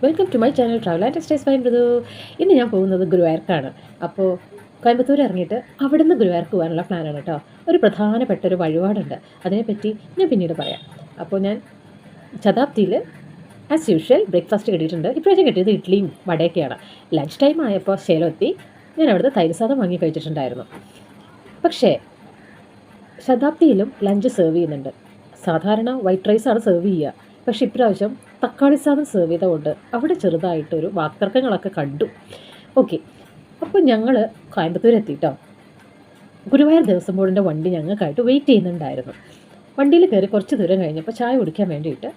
Welcome to my channel travel and textiles by Mridu. ഇന്ന് ഞാൻ പോകുന്നത് ഗുരുവായൂർക്കാണ്. അപ്പോൾ കോയമ്പത്തൂർ ഇറങ്ങിയിട്ട് അവിടെ നിന്ന് ഗുരുവായൂർക്ക് പോകാനുള്ള പ്ലാനാണ് കേട്ടോ. ഒരു പ്രധാനപ്പെട്ട ഒരു വഴിപാടുണ്ട്, അതിനെപ്പറ്റി ഞാൻ പിന്നീട് പറയാം. അപ്പോൾ ഞാൻ ശതാബ്ദിയിൽ ആസ് യൂഷ്വൽ ബ്രേക്ക്ഫാസ്റ്റ് കിട്ടിയിട്ടുണ്ട്. ഇപ്പോഴേക്കും കിട്ടിയത് ഇഡ്ഡലിയും വടയൊക്കെയാണ്. ലഞ്ച് ടൈം ആയപ്പോൾ ശേലമെത്തി ഞാൻ അവിടുത്തെ തൈരസാദം വാങ്ങി കഴിച്ചിട്ടുണ്ടായിരുന്നു. പക്ഷേ ശതാബ്ദിയിലും ലഞ്ച് സെർവ് ചെയ്യുന്നുണ്ട്. സാധാരണ വൈറ്റ് റൈസാണ് സെർവ് ചെയ്യുക. പക്ഷേ ഇപ്രാവശ്യം തക്കാളി സാദം സെർവ് ചെയ്തതുകൊണ്ട് അവിടെ ചെറുതായിട്ടൊരു വാക്തർക്കങ്ങളൊക്കെ കണ്ടു. ഓക്കെ, അപ്പോൾ ഞങ്ങൾ കോയമ്പത്തൂർ എത്തിയിട്ടോ. ഗുരുവായൂർ ദേവസ്വം ബോർഡിൻ്റെ വണ്ടി ഞങ്ങൾക്കായിട്ട് വെയിറ്റ് ചെയ്യുന്നുണ്ടായിരുന്നു. വണ്ടിയിൽ കയറി കുറച്ച് ദൂരം കഴിഞ്ഞപ്പോൾ ചായ കുടിക്കാൻ വേണ്ടിയിട്ട്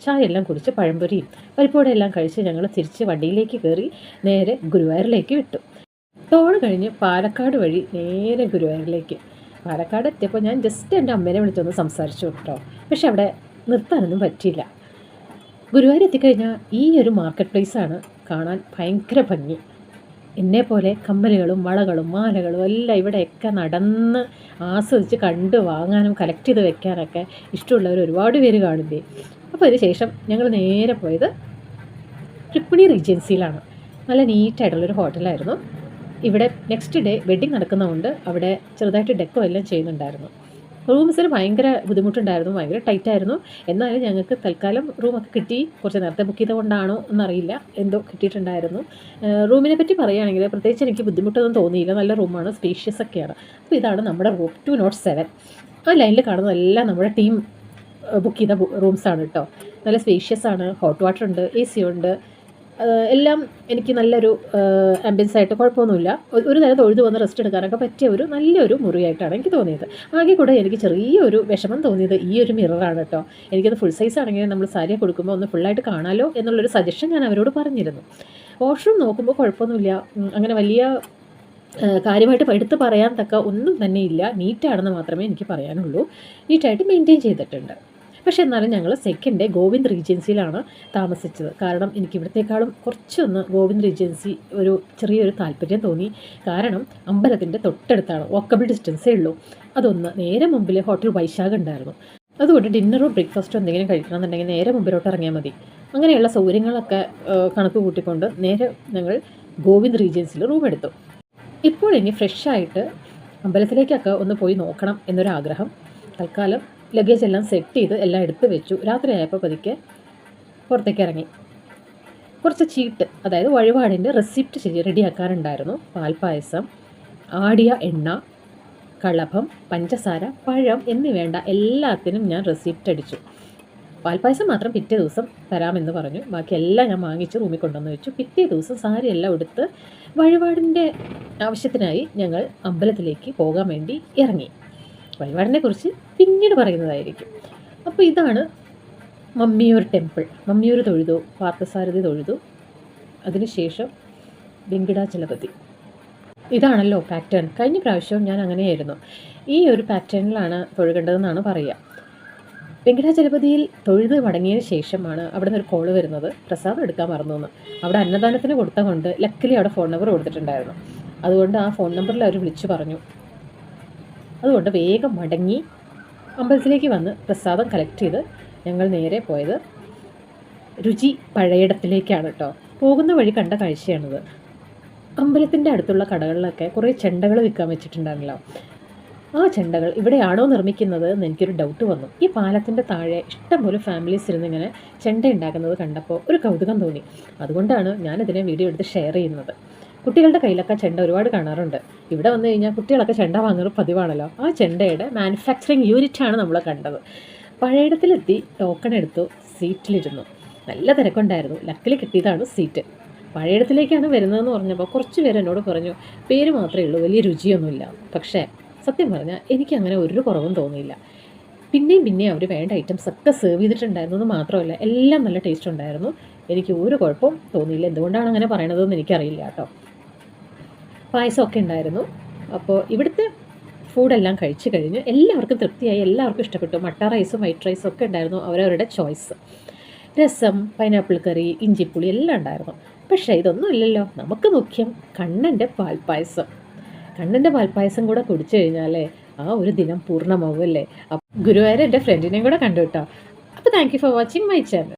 ചായ എല്ലാം കുടിച്ച് പഴംപൊരിയും പരിപ്പോടെ എല്ലാം കഴിച്ച് ഞങ്ങൾ തിരിച്ച് വണ്ടിയിലേക്ക് കയറി നേരെ ഗുരുവായൂരിലേക്ക് വിട്ടു. ടോൾ കഴിഞ്ഞ് പാലക്കാട് വഴി നേരെ ഗുരുവായൂരിലേക്ക്. പാലക്കാട് എത്തിയപ്പോൾ ഞാൻ ജസ്റ്റ് എൻ്റെ അമ്മേനെ വിളിച്ചൊന്ന് സംസാരിച്ചു കേട്ടോ. പക്ഷെ അവിടെ നിർത്താനൊന്നും പറ്റിയില്ല. ഗുരുവായൂർ എത്തിക്കഴിഞ്ഞാൽ ഈ ഒരു മാർക്കറ്റ് പ്ലേസാണ് കാണാൻ ഭയങ്കര ഭംഗി. എന്നെപ്പോലെ കമ്മലുകളും വളകളും മാലകളും എല്ലാം ഇവിടെയൊക്കെ നടന്ന് ആസ്വദിച്ച് കണ്ട് വാങ്ങാനും കളക്ട് ചെയ്ത് വെക്കാനൊക്കെ ഇഷ്ടമുള്ളവർ ഒരുപാട് പേര് കാണില്ലേ. അപ്പോൾ അതിന് ശേഷം ഞങ്ങൾ നേരെ പോയത് രുക്മിണി റീജൻസിയിലാണ്. നല്ല നീറ്റായിട്ടുള്ളൊരു ഹോട്ടലായിരുന്നു. ഇവിടെ നെക്സ്റ്റ് ഡേ വെഡ്ഡിങ് നടക്കുന്നതുകൊണ്ട് അവിടെ ചെറുതായിട്ട് ഡെക്കോ എല്ലാം ചെയ്യുന്നുണ്ടായിരുന്നു. റൂംസിന് ഭയങ്കര ബുദ്ധിമുട്ടുണ്ടായിരുന്നു, ഭയങ്കര ടൈറ്റായിരുന്നു. എന്നാലും ഞങ്ങൾക്ക് തൽക്കാലം റൂമൊക്കെ കിട്ടി. കുറച്ച് നേരത്തെ ബുക്ക് ചെയ്തുകൊണ്ടാണോ എന്നറിയില്ല, എന്തോ കിട്ടിയിട്ടുണ്ടായിരുന്നു. റൂമിനെ പറ്റി പറയുകയാണെങ്കിൽ പ്രത്യേകിച്ച് എനിക്ക് ബുദ്ധിമുട്ടൊന്നും തോന്നിയില്ല. നല്ല റൂമാണ്, സ്പേഷ്യസ് ഒക്കെയാണ്. അപ്പോൾ ഇതാണ് നമ്മുടെ റൂം 207. ആ ലൈനിൽ കാണുന്നതെല്ലാം നമ്മുടെ ടീം ബുക്ക് ചെയ്ത റൂംസാണ് കേട്ടോ. നല്ല സ്പേഷ്യസ് ആണ്, ഹോട്ട് വാട്ടർ ഉണ്ട്, AC ഉണ്ട്, എല്ലാം എനിക്ക് നല്ലൊരു ആംബിയൻസ് ആയിട്ട് കുഴപ്പമൊന്നുമില്ല. ഒരു നേരം തൊഴുതു വന്ന് റെസ്റ്റ് എടുക്കാനൊക്കെ പറ്റിയ ഒരു നല്ലൊരു മുറിയായിട്ടാണ് എനിക്ക് തോന്നിയത്. ആകെ കൂടെ എനിക്ക് ചെറിയൊരു വിഷമം തോന്നിയത് ഈ ഒരു മിററാണ് കേട്ടോ. എനിക്കത് ഫുൾ സൈസ് ആണെങ്കിൽ നമ്മൾ സാരിയെ കൊടുക്കുമ്പോൾ ഒന്ന് ഫുള്ളായിട്ട് കാണാമല്ലോ എന്നുള്ളൊരു സജഷൻ ഞാൻ അവരോട് പറഞ്ഞിരുന്നു. വാഷ്റൂം നോക്കുമ്പോൾ കുഴപ്പമൊന്നുമില്ല, അങ്ങനെ വലിയ കാര്യമായിട്ട് എടുത്ത് പറയാൻ തക്ക ഒന്നും തന്നെ ഇല്ല. നീറ്റാണെന്ന് മാത്രമേ എനിക്ക് പറയാനുള്ളൂ. നീറ്റായിട്ട് മെയിൻറ്റെയിൻ ചെയ്തിട്ടുണ്ട്. പക്ഷേ എന്നാലും ഞങ്ങൾ സെക്കൻഡ് ഡേ ഗോവിന്ദ് റീജൻസിയിലാണ് താമസിച്ചത്. കാരണം എനിക്ക് ഇവിടത്തേക്കാളും കുറച്ചൊന്ന് ഗോവിന്ദ് റീജൻസി ഒരു ചെറിയൊരു താല്പര്യം തോന്നി. കാരണം അമ്പലത്തിൻ്റെ തൊട്ടടുത്താണ്, വാക്കബിൾ ഡിസ്റ്റൻസേ ഉള്ളൂ. അതൊന്ന് നേരെ മുമ്പിൽ ഹോട്ടൽ വൈശാഖ് ഉണ്ടായിരുന്നു. അതുകൊണ്ട് ഡിന്നറോ ബ്രേക്ക്ഫാസ്റ്റോ എന്തെങ്കിലും കഴിക്കണമെന്നുണ്ടെങ്കിൽ നേരെ മുമ്പിലോട്ട് ഇറങ്ങിയാൽ മതി. അങ്ങനെയുള്ള സൗകര്യങ്ങളൊക്കെ കണക്ക് കൂട്ടിക്കൊണ്ട് നേരെ ഞങ്ങൾ ഗോവിന്ദ് റീജൻസിയിൽ റൂം എടുത്തു. ഇപ്പോൾ ഇനി ഫ്രഷായിട്ട് അമ്പലത്തിലേക്കൊക്കെ ഒന്ന് പോയി നോക്കണം എന്നൊരാഗ്രഹം. തൽക്കാലം ലഗേജ് എല്ലാം സെറ്റ് ചെയ്ത് എല്ലാം എടുത്ത് വെച്ചു. രാത്രിയായപ്പോൾ പതുക്കെ പുറത്തേക്ക് ഇറങ്ങി. കുറച്ച് ചീട്ട്, അതായത് വഴിപാടിൻ്റെ റെസിപ്റ്റ് റെഡിയാക്കാനുണ്ടായിരുന്നു. പാൽപ്പായസം, ആടിയ എണ്ണ, കളഭം, പഞ്ചസാര, പഴം എന്നിവേണ്ട എല്ലാത്തിനും ഞാൻ റെസിപ്റ്റ് അടിച്ചു. പാൽപ്പായസം മാത്രം പിറ്റേ ദിവസം തരാമെന്ന് പറഞ്ഞു. ബാക്കി എല്ലാം ഞാൻ വാങ്ങിച്ച് റൂമിൽ കൊണ്ടുവന്ന് വെച്ചു. പിറ്റേ ദിവസം സാരി എല്ലാം എടുത്ത് വഴിപാടിൻ്റെ ആവശ്യത്തിനായി ഞങ്ങൾ അമ്പലത്തിലേക്ക് പോകാൻ വേണ്ടി ഇറങ്ങി. വഴിപാടിനെ കുറിച്ച് പിന്നീട് പറയുന്നതായിരിക്കും. അപ്പോൾ ഇതാണ് മമ്മിയൂർ ടെമ്പിൾ. മമ്മിയൂർ തൊഴുതു, പാർത്ഥസാരഥി തൊഴുതു, അതിനുശേഷം വെങ്കിടാചലപതി. ഇതാണല്ലോ പാറ്റേൺ. കഴിഞ്ഞ പ്രാവശ്യവും ഞാൻ അങ്ങനെയായിരുന്നു. ഈ ഒരു പാറ്റേണിലാണ് തൊഴുകേണ്ടതെന്നാണ് പറയുക. വെങ്കിടാചലപതിയിൽ തൊഴുത് മടങ്ങിയതിന് ശേഷമാണ് അവിടെ നിന്ന് ഒരു കോള് വരുന്നത്, പ്രസാദം എടുക്കാൻ മറന്നു എന്ന്. അവിടെ അന്നദാനത്തിന് കൊടുത്ത കൊണ്ട് ലക്കിലി അവിടെ ഫോൺ നമ്പർ കൊടുത്തിട്ടുണ്ടായിരുന്നു. അതുകൊണ്ട് ആ ഫോൺ നമ്പറിൽ അവർ വിളിച്ചു പറഞ്ഞു. അതുകൊണ്ട് വേഗം മടങ്ങി അമ്പലത്തിലേക്ക് വന്ന് പ്രസാദം കളക്ട് ചെയ്ത് ഞങ്ങൾ നേരെ പോയത് രുചി പഴയിടത്തിലേക്കാണ് കേട്ടോ. പോകുന്ന വഴി കണ്ട കാഴ്ചയാണിത്. അമ്പലത്തിൻ്റെ അടുത്തുള്ള കടകളിലൊക്കെ കുറേ ചെണ്ടകൾ വിൽക്കാൻ വെച്ചിട്ടുണ്ടായിരുന്നല്ലോ. ആ ചെണ്ടകൾ ഇവിടെയാണോ നിർമ്മിക്കുന്നത് എന്ന് എനിക്കൊരു ഡൗട്ട് വന്നു. ഈ പാലത്തിൻ്റെ താഴെ ഇഷ്ടംപോലെ ഫാമിലീസ് ഇരുന്നിങ്ങനെ ചെണ്ട ഉണ്ടാക്കുന്നത് കണ്ടപ്പോൾ ഒരു കൗതുകം തോന്നി. അതുകൊണ്ടാണ് ഞാനിതിനെ വീഡിയോ എടുത്ത് ഷെയർ ചെയ്യുന്നത്. കുട്ടികളുടെ കയ്യിലൊക്കെ ചെണ്ട ഒരുപാട് കാണാറുണ്ട്. ഇവിടെ വന്നു കഴിഞ്ഞാൽ കുട്ടികളൊക്കെ ചെണ്ട വാങ്ങുന്നത് പതിവാണല്ലോ. ആ ചെണ്ടയുടെ മാനുഫാക്ചറിങ് യൂണിറ്റാണ് നമ്മൾ കണ്ടത്. പഴയിടത്തിലെത്തി ടോക്കൺ എടുത്തു, സീറ്റിലിരുന്നു. നല്ല തിരക്കുണ്ടായിരുന്നു. ലക്കിൽ കിട്ടിയതാണ് സീറ്റ്. പഴയിടത്തിലേക്കാണ് വരുന്നതെന്ന് പറഞ്ഞപ്പോൾ കുറച്ച് പേര് എന്നോട് പറഞ്ഞു, പേര് മാത്രമേ ഉള്ളൂ, വലിയ രുചിയൊന്നുമില്ല. പക്ഷേ സത്യം പറഞ്ഞാൽ എനിക്കങ്ങനെ ഒരു കുറവും തോന്നിയില്ല. പിന്നെയും അവർ വേണ്ട ഐറ്റംസ് ഒക്കെ സെർവ് ചെയ്തിട്ടുണ്ടായിരുന്നു. എന്ന് മാത്രമല്ല എല്ലാം നല്ല ടേസ്റ്റ് ഉണ്ടായിരുന്നു. എനിക്ക് ഒരു കുഴപ്പവും തോന്നിയില്ല. എന്തുകൊണ്ടാണ് അങ്ങനെ പറയണതെന്ന് എനിക്കറിയില്ല കേട്ടോ. പായസമൊക്കെ ഉണ്ടായിരുന്നു. അപ്പോൾ ഇവിടുത്തെ ഫുഡെല്ലാം കഴിച്ച് കഴിഞ്ഞ് എല്ലാവർക്കും തൃപ്തിയായി, എല്ലാവർക്കും ഇഷ്ടപ്പെട്ടു. മട്ട റൈസും വൈറ്റ് റൈസും ഒക്കെ ഉണ്ടായിരുന്നു, അവരവരുടെ ചോയ്സ്. രസം, പൈനാപ്പിൾ കറി, ഇഞ്ചിപ്പുളി എല്ലാം ഉണ്ടായിരുന്നു. പക്ഷേ ഇതൊന്നും ഇല്ലല്ലോ, നമുക്ക് മുഖ്യം കണ്ണൻ്റെ പാൽപ്പായസം. കണ്ണൻ്റെ പാൽപ്പായസം കൂടെ കുടിച്ചു കഴിഞ്ഞാലേ ആ ഒരു ദിനം പൂർണ്ണമാവുമല്ലേ. ഗുരുവായൂർ എൻ്റെ ഫ്രണ്ടിനെയും കൂടെ കണ്ടു കേട്ടോ. അപ്പോൾ thank you for watching my channel.